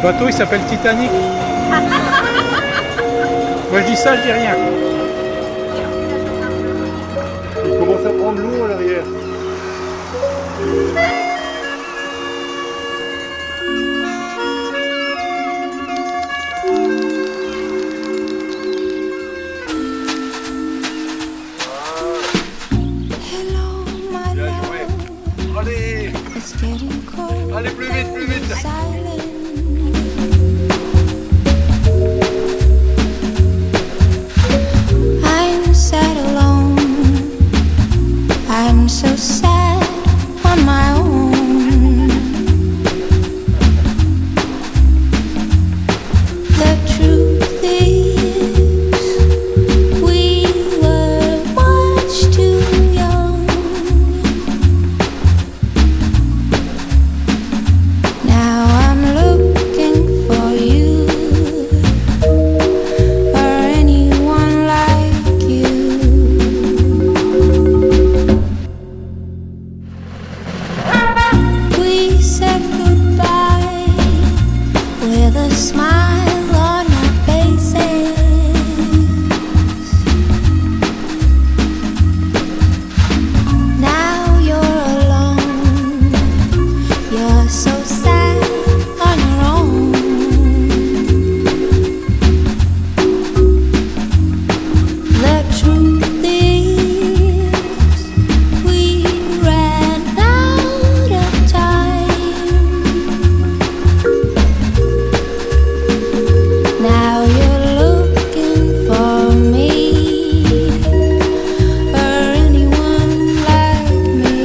Le bateau il s'appelle Titanic. Moi je dis ça, je dis rien. Il commence à prendre l'eau à l'arrière. Bien joué. Allez. Allez, plus vite, plus vite. I'm sad alone. I'm so sad on my own. The truth is, we were much too young. Now I'm looking for you, or anyone like you. We said goodbye with a smile on our faces. Now you're alone. You're so sad on your own. The truth is, we ran out of time. Now you're looking for me, or anyone like me.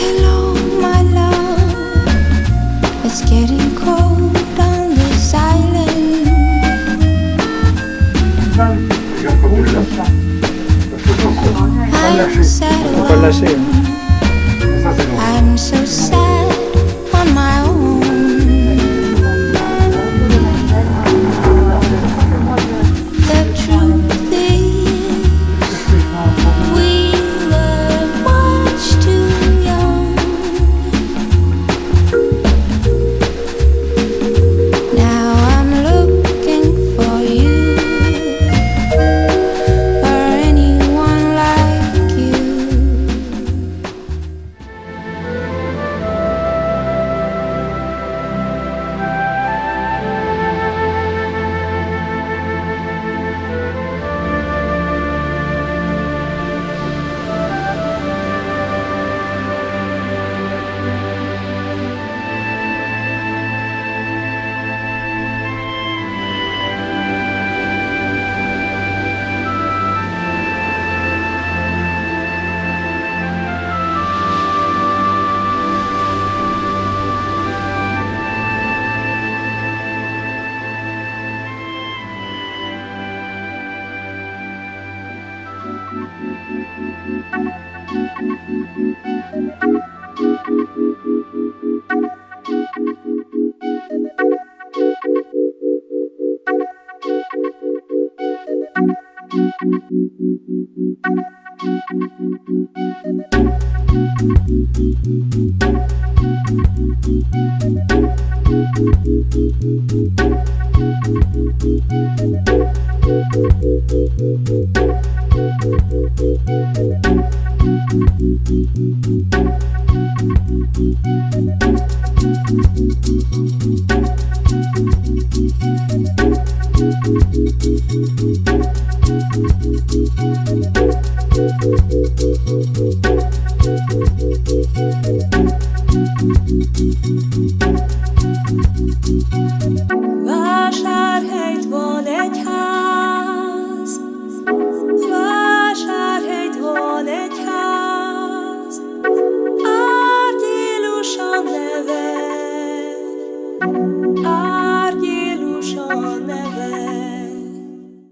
Hello, my love. It's getting cold on this island. Regarde comme tu lâches. I'm sad Faut pas le lâcher. alone. Ça, c'est bon. I'm so sad on my own. The truth is, we were much too young. Now I'm looking for you, or anyone like you. Vásárhelyt van